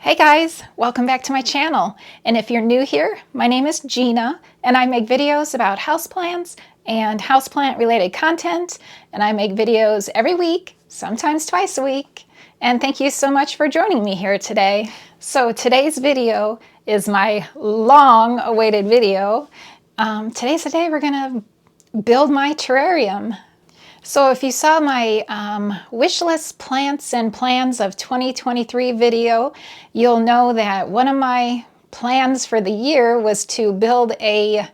Hey guys, welcome back to my channel. And if you're new here, my name is Gina and I make videos about houseplants and houseplant related content. And I make videos every week, sometimes twice a week. And thank you so much for joining me here today. So today's video is my long awaited video. Today's the day we're gonna build my terrarium. So if you saw my wish list plants and plans of 2023 video, you'll know that one of my plans for the year was to build a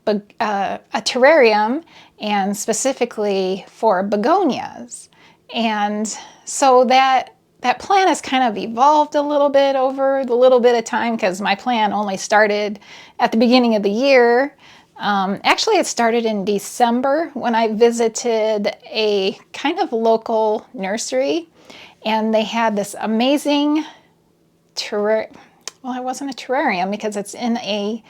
terrarium, and specifically for begonias. And so that plan has kind of evolved a little bit over the little bit of time, because my plan only started at the beginning of the year. Actually, it started in December when I visited a kind of local nursery, and they had this amazing terrarium. Well, it wasn't a terrarium because it's in a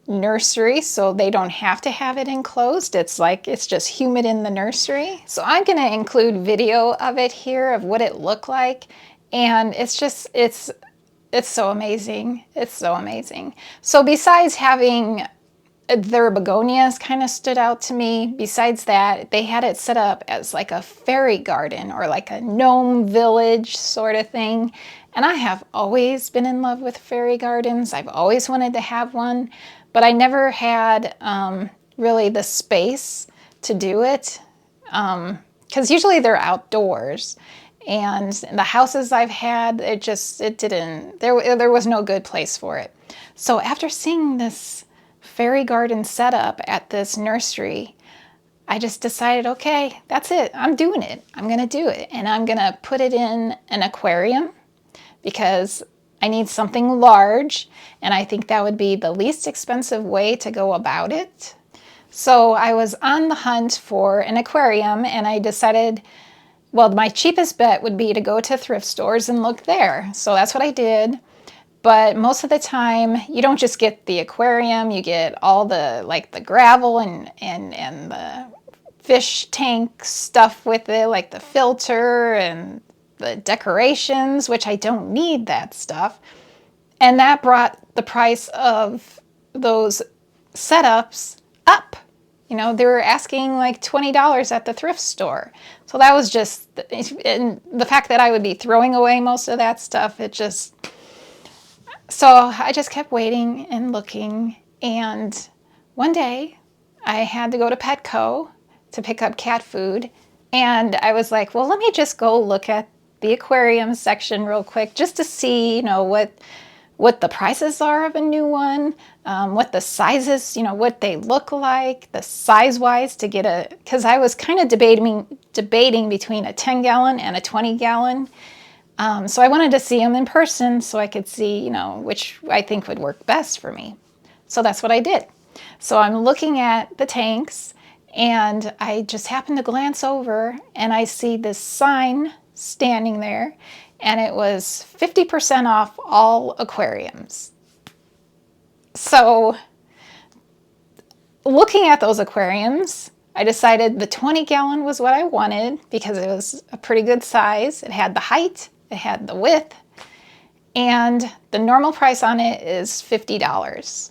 nursery, so they don't have to have it enclosed. It's just humid in the nursery. So I'm going to include video of it here of what it looked like, and it's so amazing. It's so amazing. So besides having their begonias kind of stood out to me. Besides that, they had it set up as like a fairy garden or like a gnome village sort of thing. And I have always been in love with fairy gardens. I've always wanted to have one, but I never had really the space to do it, because usually they're outdoors. And the houses I've had, there was no good place for it. So after seeing this fairy garden setup at this nursery, I just decided, okay, that's it. I'm doing it. I'm going to do it. And I'm going to put it in an aquarium because I need something large. And I think that would be the least expensive way to go about it. So I was on the hunt for an aquarium, and I decided, well, my cheapest bet would be to go to thrift stores and look there. So that's what I did. But most of the time, you don't just get the aquarium, you get all the gravel and the fish tank stuff with it, like the filter and the decorations, which I don't need that stuff. And that brought the price of those setups up. You know, they were asking like $20 at the thrift store. So that was just, and the fact that I would be throwing away most of that stuff, so I just kept waiting and looking, and one day I had to go to Petco to pick up cat food, and I was like, well, let me just go look at the aquarium section real quick just to see, you know, what the prices are of a new one, what the sizes, you know, what they look like, the size-wise to get because I was kind of debating between a 10-gallon and a 20-gallon. So I wanted to see them in person so I could see, you know, which I think would work best for me. So that's what I did. So I'm looking at the tanks, and I just happened to glance over and I see this sign standing there, and it was 50% off all aquariums. So looking at those aquariums, I decided the 20-gallon was what I wanted because it was a pretty good size. It had the height. It had the width, and the normal price on it is $50.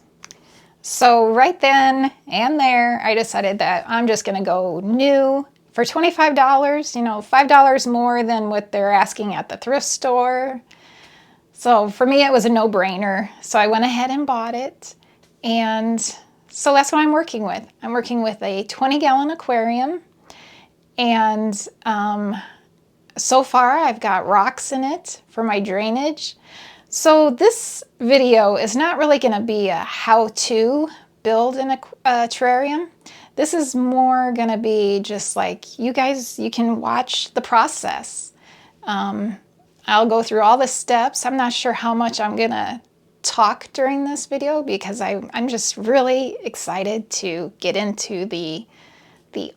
So right then and there, I decided that I'm just going to go new for $25, you know, $5 more than what they're asking at the thrift store. So for me, it was a no-brainer. So I went ahead and bought it. And so that's what I'm working with. I'm working with a 20-gallon aquarium, and so far, I've got rocks in it for my drainage. So this video is not really going to be a how-to build a terrarium. This is more going to be just like you can watch the process. I'll go through all the steps. I'm not sure how much I'm going to talk during this video because I'm just really excited to get into the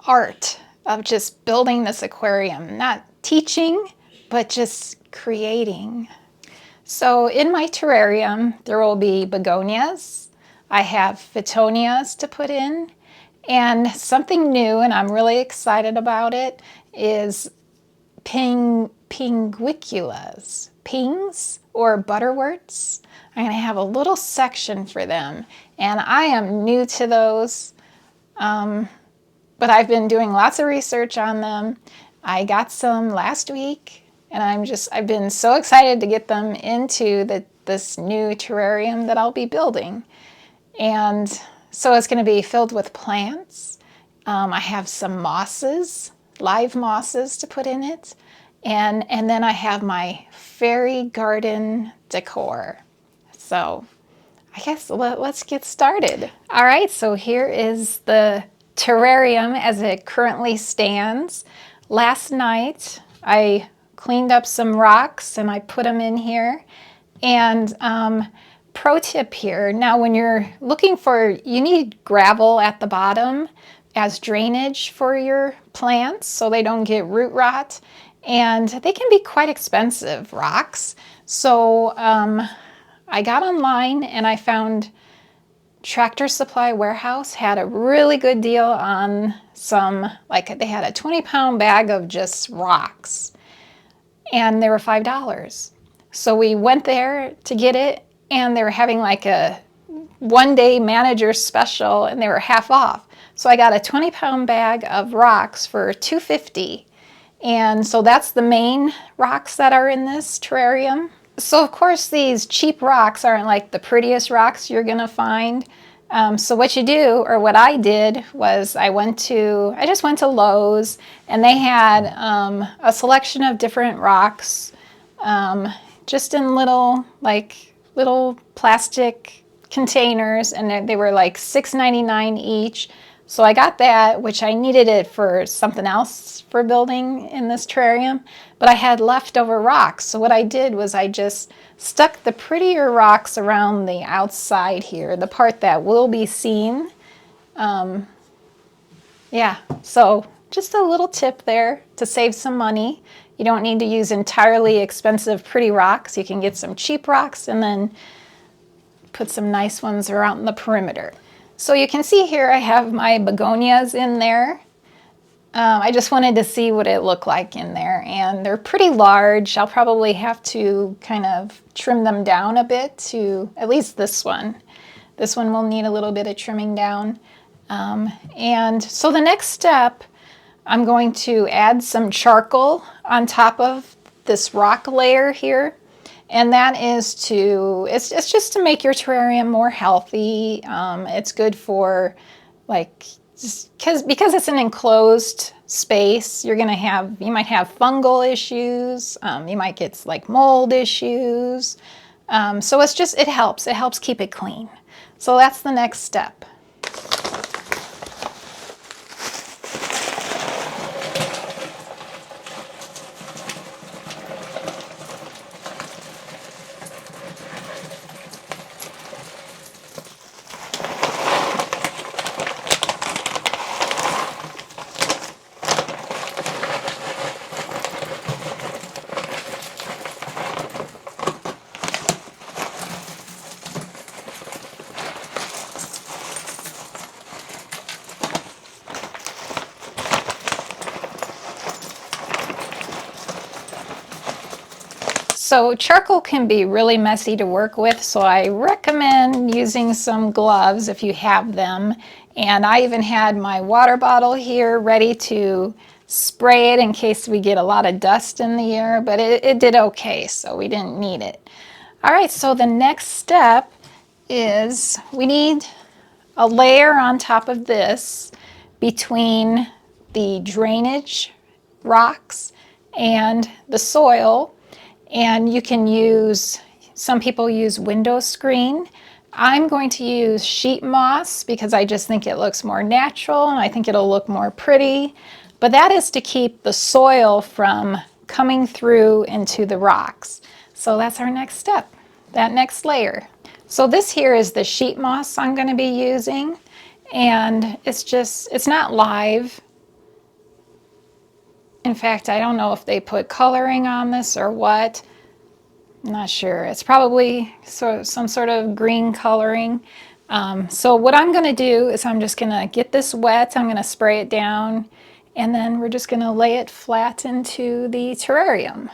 art of just building this aquarium. Not teaching, but just creating. So in my terrarium, there will be begonias. I have Fittonias to put in, and something new, and I'm really excited about it, is pinguiculas. Pings? or Butterworts. I'm going to have a little section for them. And I am new to those, but I've been doing lots of research on them. I got some last week, and I've been so excited to get them into this new terrarium that I'll be building. And so it's going to be filled with plants. I have some mosses, live mosses to put in it. And then I have my fairy garden decor. So I guess let's get started. All right, so here is the terrarium as it currently stands. Last night I cleaned up some rocks and I put them in here. And pro tip here, now when you're looking you need gravel at the bottom as drainage for your plants so they don't get root rot. And they can be quite expensive rocks. So I got online and I found Tractor Supply Warehouse had a really good deal on some, like they had a 20-pound bag of just rocks and they were $5. So we went there to get it and they were having like a one-day manager special and they were half off. So I got a 20-pound bag of rocks for $2.50. And so that's the main rocks that are in this terrarium. So of course these cheap rocks aren't like the prettiest rocks you're gonna find. So what you do, or what I did, was I just went to Lowe's and they had a selection of different rocks just in little plastic containers, and they were like $6.99 each. So I got that, which I needed it for something else for building in this terrarium, but I had leftover rocks. So what I did was I just stuck the prettier rocks around the outside here, the part that will be seen. Yeah, so just a little tip there to save some money. You don't need to use entirely expensive pretty rocks. You can get some cheap rocks and then put some nice ones around the perimeter. So you can see here I have my begonias in there. I just wanted to see what it looked like in there, and they're pretty large. I'll probably have to kind of trim them down a bit to, at least this one. This one will need a little bit of trimming down. And so the next step, I'm going to add some charcoal on top of this rock layer here. And that is it's just to make your terrarium more healthy. It's good for because it's an enclosed space, you might have fungal issues. You might get like mold issues. So it helps keep it clean. So that's the next step. So charcoal can be really messy to work with, so I recommend using some gloves if you have them. And I even had my water bottle here ready to spray it in case we get a lot of dust in the air, but it did okay, so we didn't need it. All right, so the next step is we need a layer on top of this between the drainage rocks and the soil. And you can some people use window screen. I'm going to use sheet moss because I just think it looks more natural and I think it'll look more pretty. But that is to keep the soil from coming through into the rocks. So that's our next step, that next layer. So this here is the sheet moss I'm going to be using, and it's not live. In fact, I don't know if they put coloring on this or what. I'm not sure. It's probably some sort of green coloring. So what I'm going to do is I'm just going to get this wet. I'm going to spray it down, and then we're just going to lay it flat into the terrarium.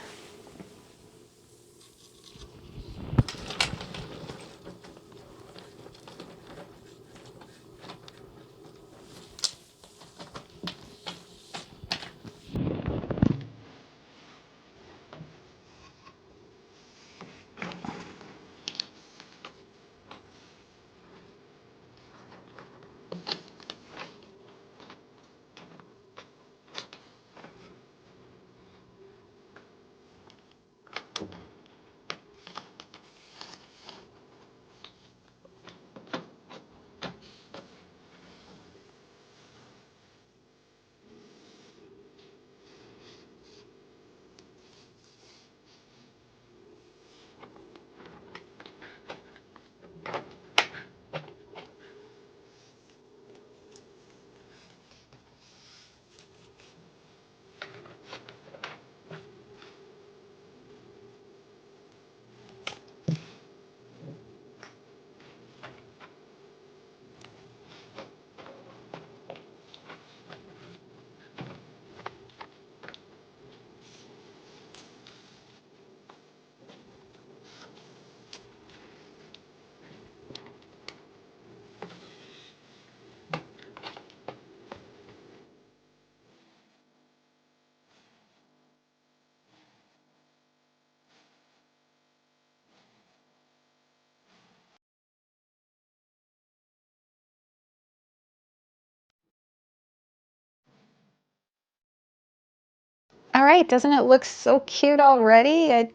All right, doesn't it look so cute already? I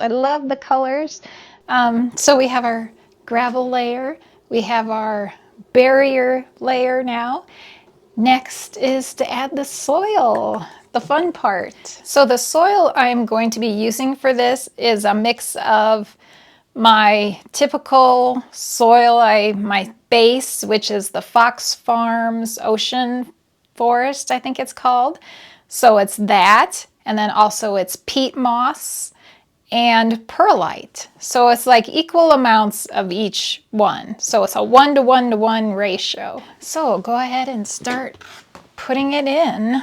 love the colors. So we have our gravel layer. We have our barrier layer now. Next is to add the soil, the fun part. So the soil I'm going to be using for this is a mix of my typical soil, my base, which is the Fox Farms Ocean Forest, I think it's called. So it's that, and then also it's peat moss and perlite. So it's like equal amounts of each one. So it's a 1:1:1 ratio. So go ahead and start putting it in.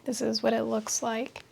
This is what it looks like.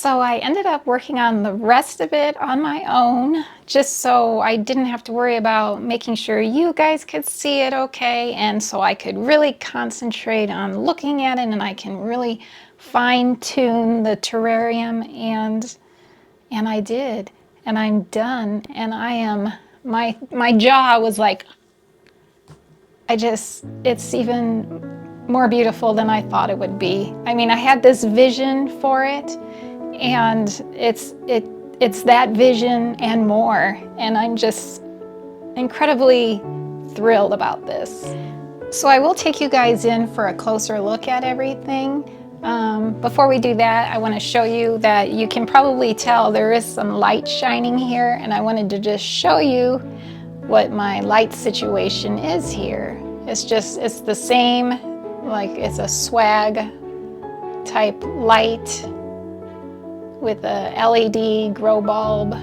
So I ended up working on the rest of it on my own, just so I didn't have to worry about making sure you guys could see it okay, and so I could really concentrate on looking at it and I can really fine-tune the terrarium, and I did, and I'm done, and I am, my jaw was like, it's even more beautiful than I thought it would be. I mean, I had this vision for it, and it's that vision and more, and I'm just incredibly thrilled about this. So I will take you guys in for a closer look at everything. Before we do that, I want to show you that you can probably tell there is some light shining here, and I wanted to just show you what my light situation is here. It's the same, like it's a swag type light with a LED grow bulb,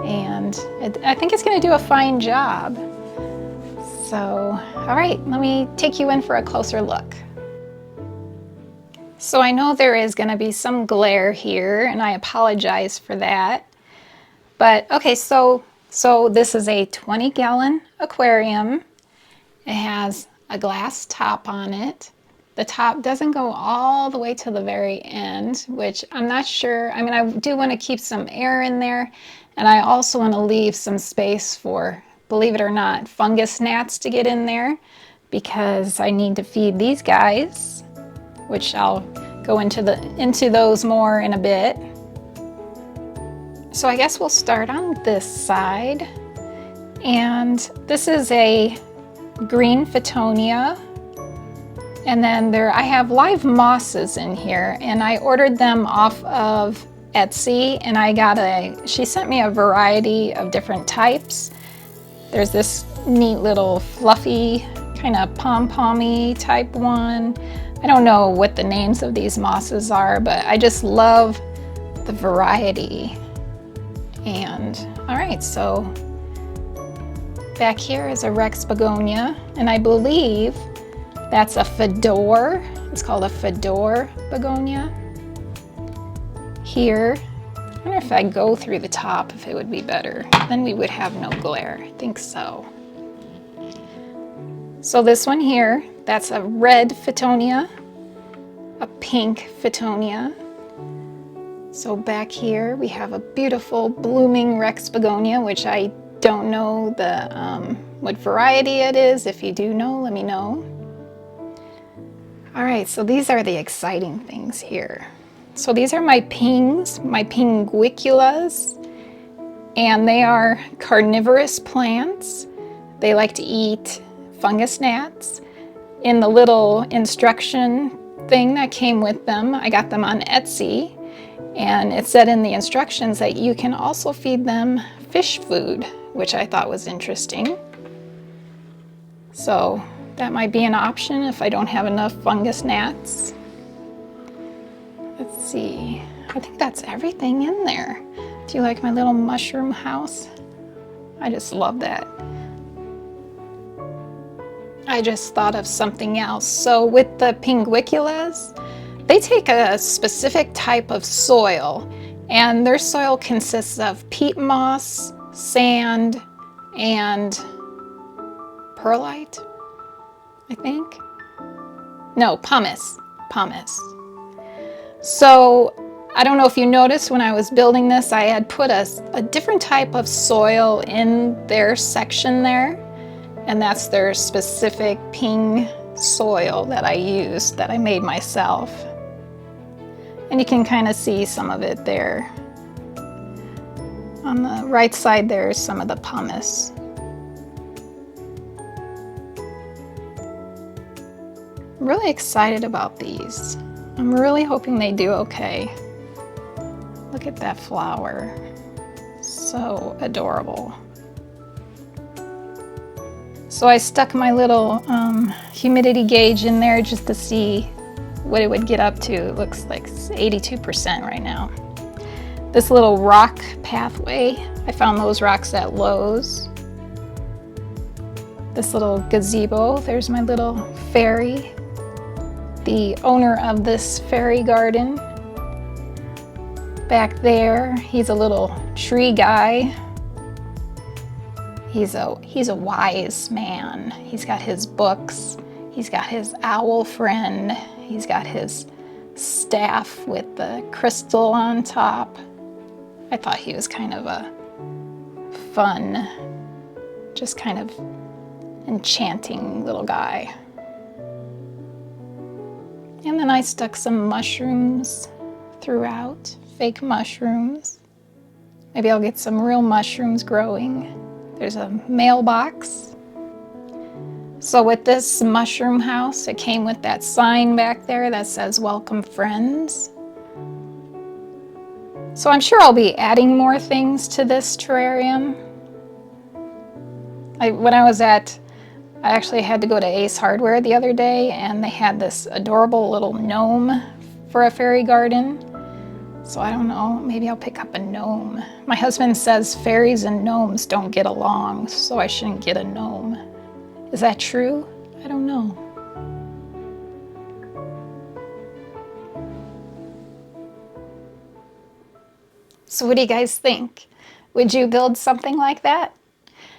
and I think it's going to do a fine job. So, all right, let me take you in for a closer look. So I know there is going to be some glare here, and I apologize for that. But okay, so this is a 20-gallon aquarium. It has a glass top on it. The top doesn't go all the way to the very end, which I'm not sure. I mean, I do want to keep some air in there, and I also want to leave some space for, believe it or not, fungus gnats to get in there, because I need to feed these guys, which I'll go into those more in a bit. So I guess we'll start on this side, and this is a green Fittonia. And then I have live mosses in here, and I ordered them off of Etsy, and she sent me a variety of different types. There's this neat little fluffy kind of pom-pommy type one. I don't know what the names of these mosses are, but I just love the variety. And all right, so back here is a Rex Begonia, and I believe that's a fedor. It's called a fedor begonia. Here, I wonder if I go through the top, if it would be better. Then we would have no glare. I think so. So this one here, that's a red Fittonia, a pink Fittonia. So back here we have a beautiful blooming Rex Begonia, which I don't know what variety it is. If you do know, let me know. All right, so these are the exciting things here. So these are my pinguiculas, and they are carnivorous plants. They like to eat fungus gnats. In the little instruction thing that came with them, I got them on Etsy, and it said in the instructions that you can also feed them fish food, which I thought was interesting. So that might be an option if I don't have enough fungus gnats. Let's see, I think that's everything in there. Do you like my little mushroom house? I just love that. I just thought of something else. So with the pinguiculas, they take a specific type of soil, and their soil consists of peat moss, sand, and perlite, I think. No, pumice. So I don't know if you noticed when I was building this, I had put a different type of soil in their section there, and that's their specific ping soil that I used, that I made myself. And you can kind of see some of it there. On the right side there's some of the pumice. I'm really excited about these. I'm really hoping they do okay. Look at that flower. So adorable. So I stuck my little humidity gauge in there just to see what it would get up to. It looks like 82% right now. This little rock pathway, I found those rocks at Lowe's. This little gazebo, there's my little fairy, the owner of this fairy garden. back there, he's a little tree guy. He's a wise man. He's got his books. He's got his owl friend. He's got his staff with the crystal on top. I thought he was kind of a fun, just kind of enchanting little guy. And then I stuck some mushrooms throughout, fake mushrooms. Maybe I'll get some real mushrooms growing. There's a mailbox. So with this mushroom house, it came with that sign back there that says "Welcome Friends." So I'm sure I'll be adding more things to this terrarium. I actually had to go to Ace Hardware the other day, and they had this adorable little gnome for a fairy garden. So I don't know, maybe I'll pick up a gnome. My husband says fairies and gnomes don't get along, so I shouldn't get a gnome. Is that true? I don't know. So what do you guys think? Would you build something like that?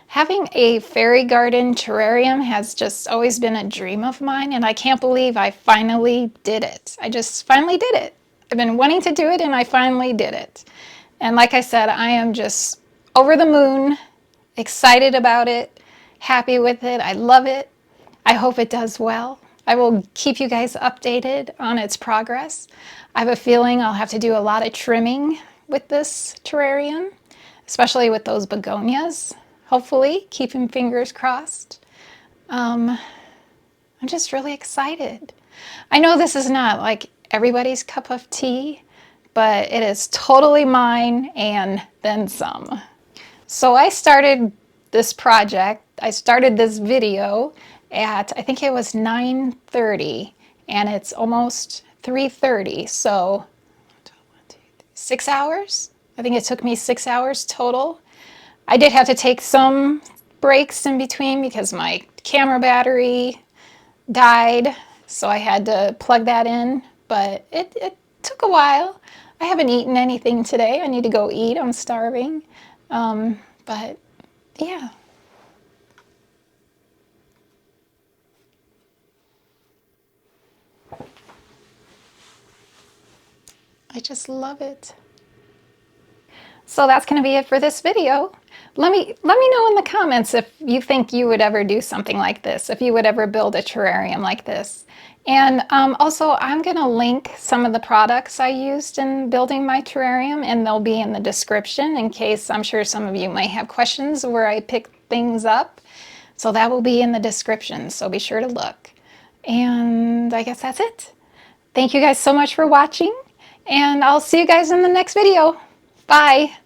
Having a fairy garden terrarium has just always been a dream of mine, and I can't believe I finally did it. I just finally did it. I've been wanting to do it, and I finally did it. And like I said, I am just over the moon, excited about it, happy with it. I love it. I hope it does well. I will keep you guys updated on its progress. I have a feeling I'll have to do a lot of trimming with this terrarium, especially with those begonias. Hopefully, keeping fingers crossed. I'm just really excited. I know this is not like everybody's cup of tea, but it is totally mine and then some. So I started this project, I started this video at, I think it was 9:30, and it's almost 3:30, so 6 hours? I think it took me 6 hours total. I did have to take some breaks in between because my camera battery died, so I had to plug that in, but it took a while. I haven't eaten anything today. I need to go eat. I'm starving. But yeah. I just love it. So that's going to be it for this video. Let me know in the comments if you think you would ever do something like this, if you would ever build a terrarium like this. And also, I'm going to link some of the products I used in building my terrarium, and they'll be in the description in case I'm sure some of you might have questions where I pick things up. So that will be in the description, so be sure to look. And I guess that's it. Thank you guys so much for watching, and I'll see you guys in the next video. Bye.